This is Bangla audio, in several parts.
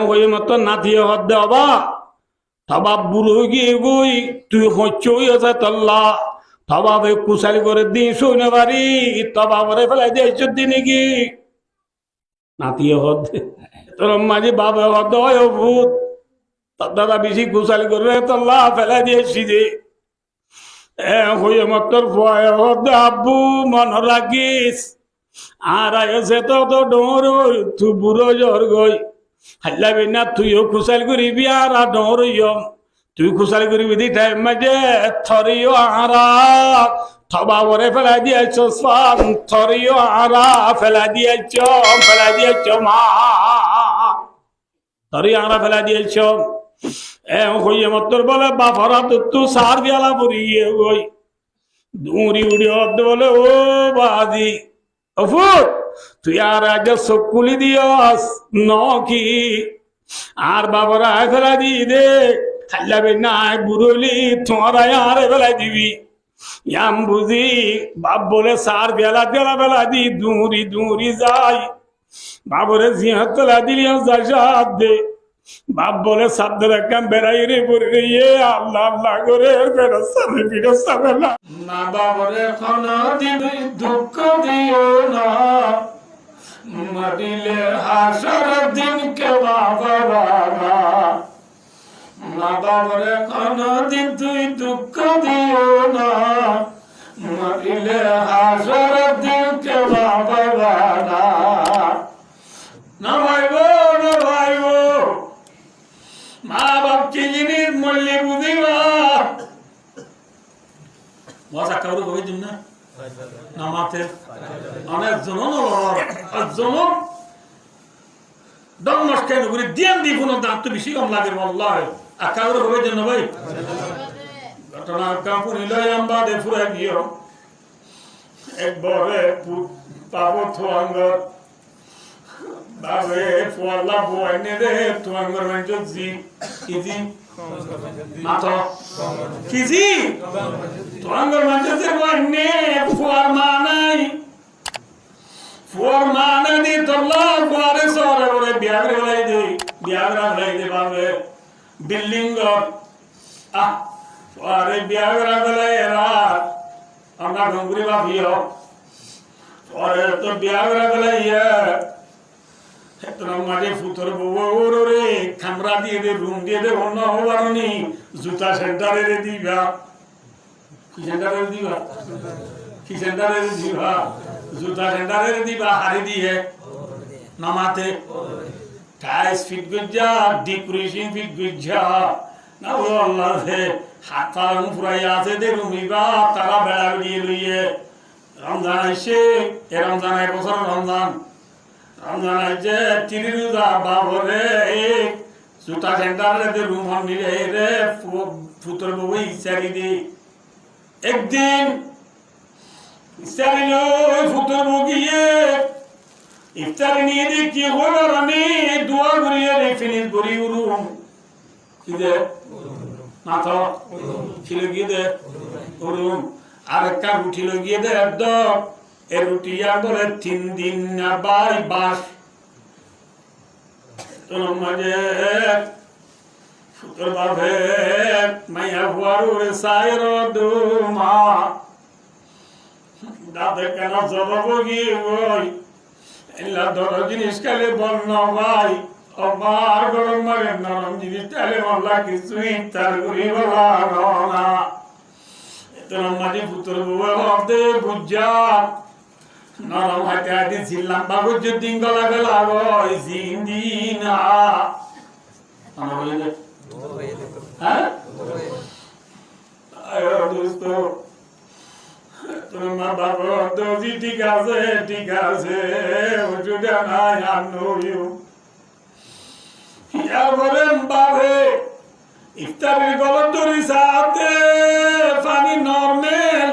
হয়ে মতো নাতিয়ে হদ দে অবা থবা বুড়ো গিয়ে গই তুই হচ্ছ আছে তল্লা থবাবে কুশালি করে দিন শুনে বাড়ি তবা করে ফেলাই দিয়েছ দিনে কি নাতিয়ে হদ তোর মাঝে বাবা হদ হয় ভূত তার দাদা বেশি কুশালি করে তল্লা ফেলাই দিয়েছি যে হয়ে মতর ভয় হদ আব্বু মন রাখিস আর আয়সে তো ডোর তুই বুড়ো জ্বর গই হাল্লাবি না তুইও খুশাল করিবি আর ডোর তুই খুশাল করিবি দি টাইম মাঝে থরিও আরা থবা বরে ফেলা দিয়েছ সান থরিও আরা ফেলা দিয়েছ মা থরি আরা ফেলা দিয়েছ হইয়ে মতর বলে বাফরা তু সার বিয়ালা পড়িয়ে গই দূরি উড়ি হদ বলে ও বাদি অফুট তুই আর আগে চকুলি দিয়স নকি আর বাবারা ফেলা দি দে হাল্লাবে নাই বুড়লি তোমারা আর ফেলাই দিবি ইয়াম বুঝি বাপ বলে সার বেলা বেলা দি দূরি যাই বাবরে জিহাত তোলা দিলি সাপ দে বাপ বলে সাবদের একদম বেড়াই রে পড়ে রে আল্লাহ আল্লাহ করে ফেরস্তা বেলা না বাবরে কোন দিন দুঃখ দিও না মরিলে হাসর দিন কে বাবা না বাবরে কোন দিন তুই দুঃখ দিও না মরিলে হাসর দিন কে বাবা না ভাইবো মা বাপ কি জিনিস মরলে বুঝিবা মজা কারো হয়ে দিন না নামাতে অনেক জন দম নষ্ট করে দিয়ান দি কোনো দাঁত তো বেশি কম লাগে আল্লাহ আর কারো হয়ে দিন ভাই ঘটনা কাপুরি লয় আম্বা দে ফুরা গিয়ে একবারে পাবো থোয়াঙ্গর বাবে ফুয়াল্লা বুয়াইনে রে থোয়াঙ্গর মানে জি কিজি মাতো কিজি থোয়াঙ্গর মানে যে বুয়াইনে ফুয়ার মানাই দি তোল্লা ফুয়ারে সরে বলে বিয়াগরে বলাই দে বাবে বিল্ডিং ঘর ফুয়ারে বিয়াগরা বলাই এরা আমরা গঙ্গুরি ভাবিও ফুয়ারে তো বিয়াগরা বলাই মাঝে ফুতর বউর রে খামরা দিয়ে দে রুম দিয়ে দে অন্য হবারনি জুতা সেন্টারে রে দিবা কি সেন্টারে দিবা জুতা সেন্টারে রে দিবা হারি দিয়ে নামাতে টাইস ফিট গুজা ডেকোরেশন ফিট গুজা না ও আল্লাহ রে হাত পালন ফুরাই আছে দে রুমিবা তারা বেড়া বেড়িয়ে লইয়ে রমজান আইছে এ রমজান এক বছর রমজান যে তিরিদা বাবরে জুতা সেন্টারে রুম নিলে রে ফুতর বউ ইচ্ছারি দি একদিন ইচ্ছারিল ফুতর বউ গিয়ে ইফতারি নিয়ে দি কি হবার আমি দোয়া করিয়ে রে ফিনিশ করি রুম কি দে মাথা ছিল গিয়ে দে রুম আর একটা রুটি লগিয়ে দে একদম এ রুটিয়া বলে 3 দিন না বাই বাস তোর মাঝে ফুতর বাভে মাইয়া হুয়ারুর সাইর দুমা দাদে কেন জবাব গিয়ে ওই এলা ধর জিনিস কালে বন্য ভাই আমার গরম মারে নরম জিনিস তাহলে বললা কিছুই তার করি বলা না তোর মাঝে ফুতর বউ হবে বুঝা নরম হাতে হাতে ছিলাম বাবু যদিন গলা গলা গই জিন্দিনা আমরা বলে দে হ্যাঁ আয় দোস্ত তোমার বাবা দোজি ঠিক আছে ওষুধ নাই আনো ইয়া বলেন বাবে ইফতারের গলত ধরি সাথে পানি নরমাল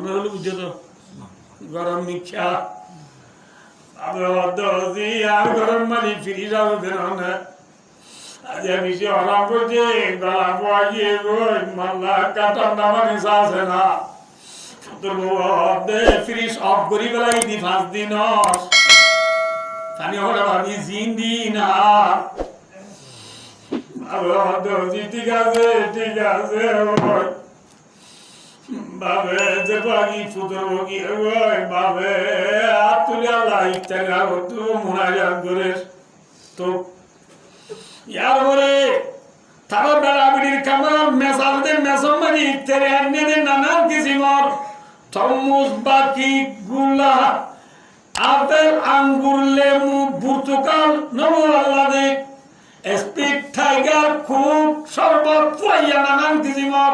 হলে বুঝছো তো গরম মিঠা দোজি আর গরম মানে ফিরি যাবো বেরোন আজ বেশি আরাম করছে গলা বয়ে গই মাল্লা কাটার নামানি আছে না তোর ফ্রিজ অফ করি বেলাই দি 5 দিন পানি হলে ভাবি জিন্দি না ঠিক আছে ঠিক আছে বাবে যে পাখি ফুটোর বগি বাবে আর তুলে আল্লাহ ইফতার তু মোনাজাত করে তো ইয়ার পরে তারা বেড়া বিড়ির কামড় মেশাতে মেশন মারি ইফতারে আনিয়ে নানান কিসিমর তরমুজ বাকি গুলা আপেল আঙ্গুর লেবু বুর্তুকাল নমো আল্লাহ দে স্পিড টাইগার খুব শরবত ফুয়াইয়া নানান কিসিমর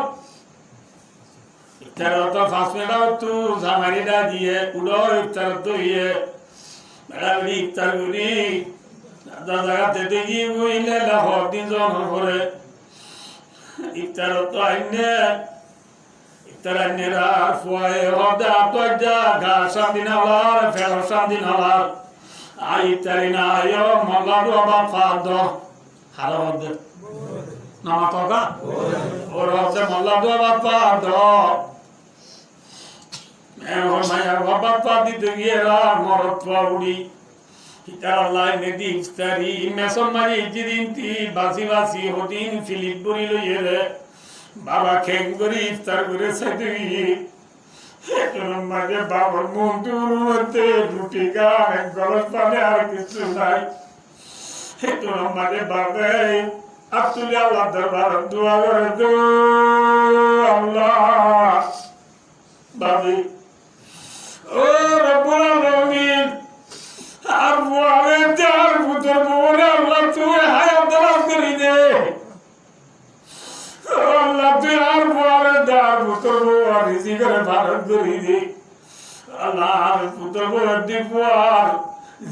ইফতার তো ফার্স্ট মেডাও তু জামারিটা দিয়ে উড়ো ইফতার তো ইয়ে বেড়া বিড়ি ইফতার করি জায়গাতে দেখি বইলে লাহর দিন জন করে ইফতার তো আইনে ইফতার আইনেরা ফুয়ায়ে হদা তো যা গা শান্তি নালার ফের শান্তি নালার আই ইফতারি না আয়ো মল্লাদু আবা ফাদ হারা হদে নামা তকা ওর হদে মল্লাদু আবা ফাদ এখন মায়ার বাবা ফাদ দিতে গিয়ে মরত পাউড়ি ইতারাল্লাহ নেদি ইফতারি মেসন মারি ইজিদিনতি বাসি বাসি হদিন ফিলিপ বরি লইয়ে রে বাবা খেং করি ইফতার করে সাইতুই এখন মাঝে বাবার মন্দির মধ্যে রুটি গান এক গলস পানে আর কিছু নাই এখন মাঝে বাবা আব্দুল আল্লাহ দরবার দোয়া করে দো আল্লাহ বাবি ও রব্বুল আলামিন আর বুয়ারে তার পুত্র বুয়ারে আল্লাহ তুই হায়াত দারাজ করি দে আল্লাহ তুই আর বুয়ারে তার পুত্র বুয়ার রিজি করে ভারত করি দে আল্লাহ আর পুত্র বুয়ার দি বুয়ার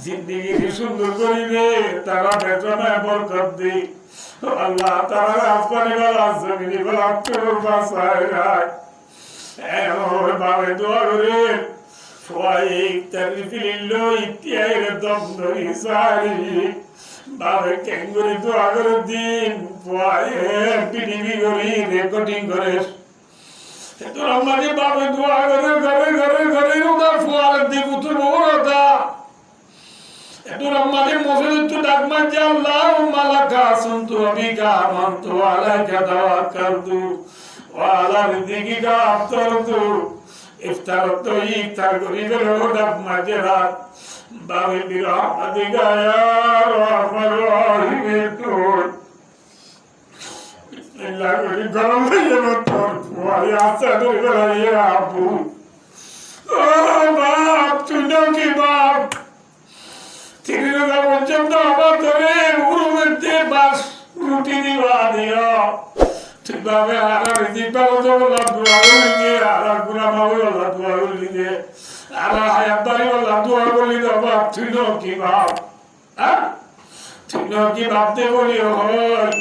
জিন্দেগি সুন্দর করি দে তারা বেতনায় বরকত দে আল্লাহ তারা আসমানি বেলা জমিনি বেলা তোর বাসায় রাখ ওর বাবে দোয়া করে Fuaik tarifilillo ittiyayre domdori sari Babe kenguri tu agar din Fuaik PDB gori recording kore Eto ramadi babe tu agar gare Rudar fuaik di putur borota Eto ramadi mosud tu dagman jallahu malaka Suntu abika amantu alaika tawakkaltu Wa ala ridikika aftartu ইফতার তো ইফতার করি গেল ডাব মাঝেরাত বাবে বিরাহাদি গায়ার আমার রহিমে তোর বিসমিল্লাহ করি গরম হয়ে তোর ফুয়াই আসা ধরে গেল আপু ও বাপ তুই কি বাপ তিরিরা পর্যন্ত আবার ধরে উরুমেতে বাস রুটি দিবা দিও ঠিকভাবে আর রিজিকটাও তো আল্লাহ দোয়া করলি আর গুনাহও আল্লাহ দোয়া করলি দে আর হায়াতদারি আল্লাহ দোয়া করলি দে বাপ তুই কি বাপ হ্যাঁ তুই কি বাপ দে বলি হয়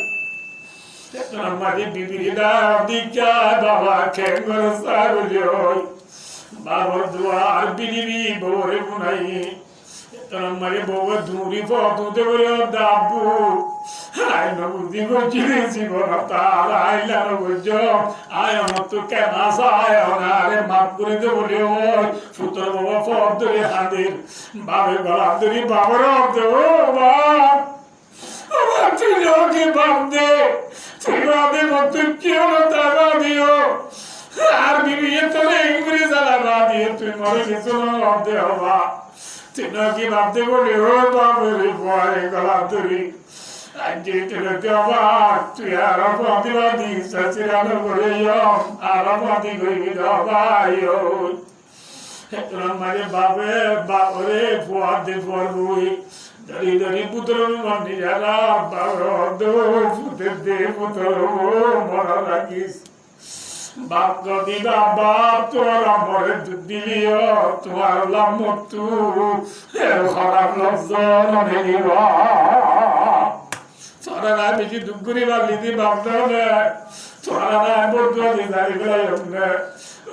এখন আমাদের বিবিরা দিকা বাবা খেঙ্গর সারলি হয় বাবার দোয়া আর বিবি বরে বুনাই এখন আমাদের বউ দূরি ফতুতে বলে দাবু Ai no dico ci buona tala ai la rojo ai no tu che nasa ai onare ma pure de volio futuro baba fodre hadir babe gala duri babaro do ba aba tu no che bande tu babe no tu che no tara dio ar bibi to le inglese ala ba dio tu mori che sono de aba tu no che bande volio babe le fuori gala duri Anjir abar tu Arab di sasirana boleyo Arab di goi dabayo Etran mare babe babore fuad de forui dari putro mandi jala barodo fute de putro mora rakis bap godi baba tora more diliyo tuar lamotu kharab lafzon meliwa Sora na biji duguri wali di babda ne Sora na bodu di dari belayonne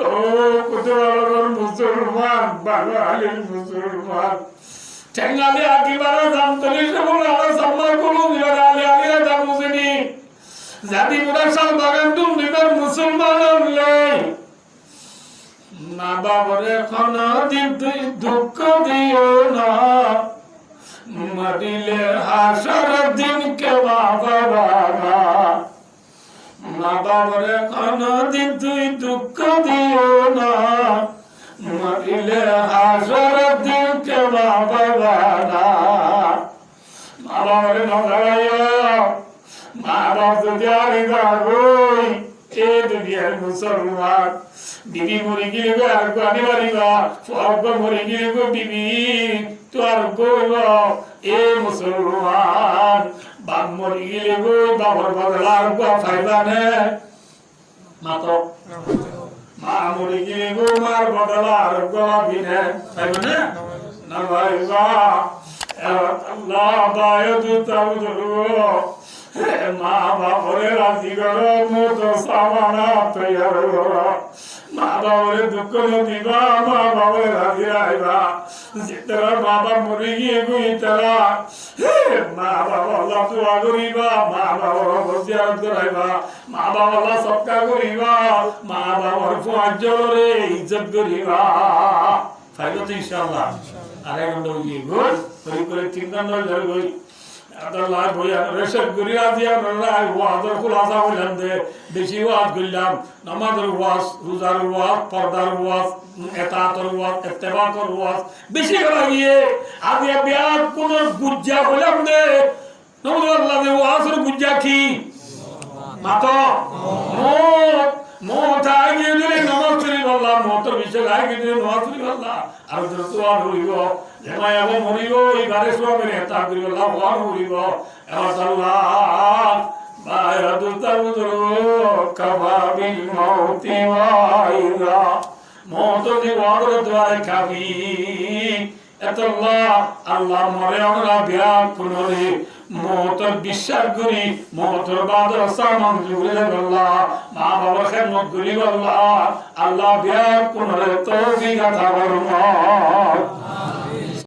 Oh kutu alor musulman Baga alil musulman Tengali akibara zamtali sebul ala sammar kulum Yara ali ada musini Zadi murasal bagandum Nibar musulman onlay Na babore khana din dukka diyo na মরিলে হাসর দিন কে বাবা মা বাবারে কোনদিন তুই দুঃখ দিও না মরিলে হাসর দিন কে বাবা মা বাবারে নগাইও মা বাবা যদি আরে গাগোই এ দুনিয়ার মুসলমান বিবি মরে গেলে গো আর গো আনি বাড়িবা ফগ মরে গেলে গো বিবি তো আর গইব এ মুসলমান বাপ মরে গেলে গো বাবার বদলা আর গো ফাইবা নে মাতো মা মরে গেলে গো মার বদলা আর গো বিনে ফাইবা নে না ভাইবা আল্লাহ দায়ু তাবুদু মা বাবারে রাজি করো মতো সামানা তৈয়ার করো মা বাবারে দুঃখ দিবা মা বাবারে রাজি রাইবা যেতারা বাবা মরে গিয়ে গুই তারা মা বাবা আল্লাহ দোয়া করিবা মা বাবার বসিয়ার করাইবা মা বাবা আল্লাহ সৎকার করিবা মা বাবার ফুয়াজ্জরে ইজ্জত করিবা ফাইলো তো ইনশাআল্লাহ আরে গন্ড গিয়ে গুড করে 3 ঘন্টা ধরে গই আল্লাহ বইয়া রেশন করিয়া দিয়া রাই ওয়াজের খুলাসা হইলাম দে বেশি ওয়াজ কইলাম নামাজের ওয়াজ রোজার ওয়াজ পর্দার ওয়াজ এতাতের ওয়াজ ইত্তেবাতের ওয়াজ বেশি করা গিয়ে আজ বিয়াত কোন গুজ্জা হইলাম দে নবী আল্লাহ দে ওয়াজের গুজ্জা কি মাতো মত আগে দিলে নামাজ পড়ি বললাম মতর বিষয় আগে দিলে নামাজ পড়ি বললাম আর তো আর হইব যেমাই আগে মরিব এই বারে সবে নেতা করিব লাভ আর হইব আল্লাহ বায়াদু তাবুদু কাবাবিল মাউতি ওয়াইরা মত দি ওয়ার দ্বারে খাবি এতল্লাহ আল্লাহ মরে আমরা বিয়াত পুনরে মতর বিশ্বাস করি মতর বাদর সামান জুড়ে আল্লাহ মা বাবা খেদমত করি আল্লাহ আল্লাহ বিয়াত পুনরে তৌফিক আতা ফরমাও